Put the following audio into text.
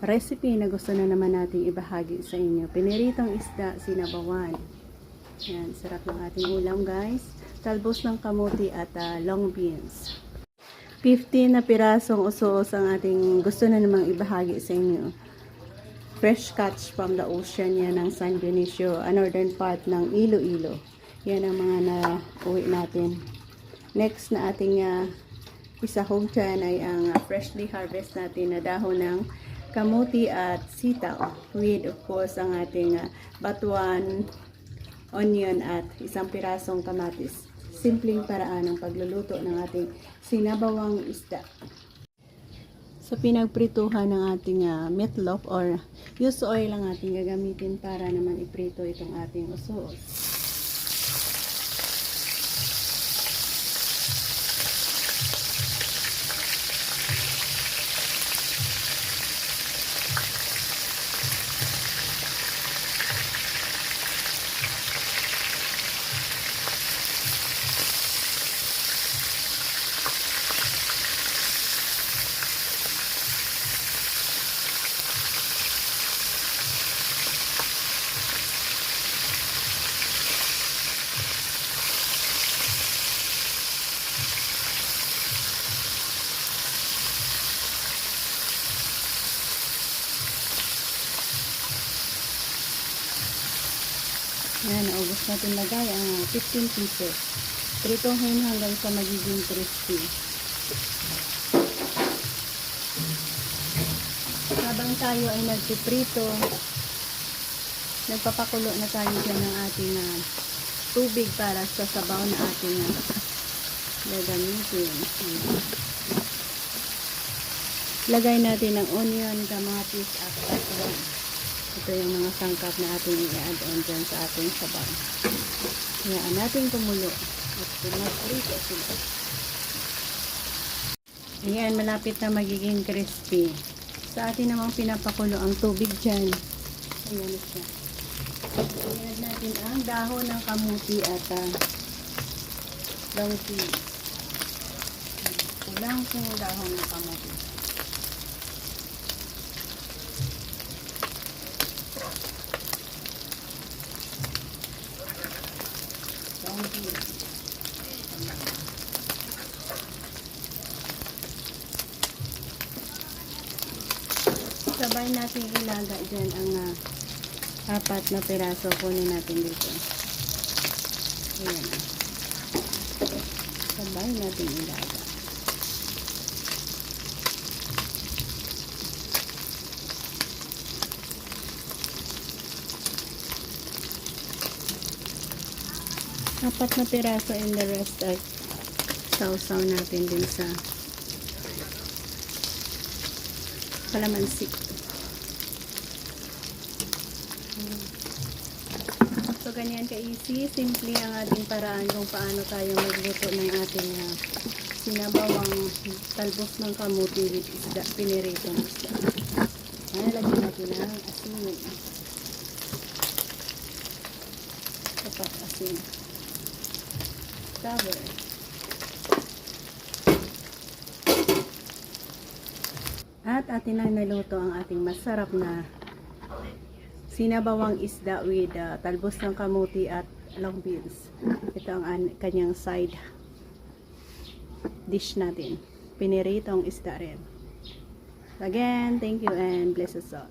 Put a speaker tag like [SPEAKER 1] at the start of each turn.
[SPEAKER 1] recipe na gusto na naman nating ibahagi sa inyo. Piniritong isda, sinabawan. Yan, sarap ng ating ulam guys. Talbos ng kamuti at long beans. 15 na pirasong usos ang ating gusto na namang ibahagi sa inyo. Fresh catch from the ocean yan ng San Dionisio, northern part ng Iloilo. Yan ang mga na-uwi natin. Next na ating isahog dyan ay ang freshly harvest natin na dahon ng kamuti at sitaw. With of course ang ating batuan, onion at isang pirasong kamatis. Simpleng paraan ng pagluluto ng ating sinabawang isda. Sa pinagprituhan ng ating meatloaf or used oil ang ating gagamitin para naman iprito itong ating usos. Yan, naubos natin lagay ang 15 pieces. Pritohin hanggang sa magiging crispy. Habang tayo ay nagpiprito, nagpapakulo na tayo dyan ng ating tubig para sa sabaw na ating gagamitin. Lagay natin ang onion, kamatis at batuan. Ito yung mga sangkap na ating i-add on dyan sa ating sabaw. Hayaan natin kumulo at pinag-prito sila. Ayan, malapit na magiging crispy. Sa atin namang pinapakulo ang tubig dyan. Ayan siya. I-add natin ang dahon ng kamuti at long beans. Kulang po dahon ng kamuti. Sabay natin ilaga dyan ang 4 na piraso. Kunin natin dito. Ayan. Sabay natin ilaga. Apat na piraso and the rest ay sausaw natin din sa kalamansi. So ganyan ka-easy, simple ang ating paraan kung paano tayo magluto ng ating sinabawang talbos ng kamuti with isda, piniritong isda. Lagyan natin ang asin. Sapat asin. Cover. At atin na naluto ang ating masarap na sinabawang isda with talbos ng kamuti at long beans. Ito ang kanyang side dish natin. Piniritong isda rin. Again, thank you and bless us all.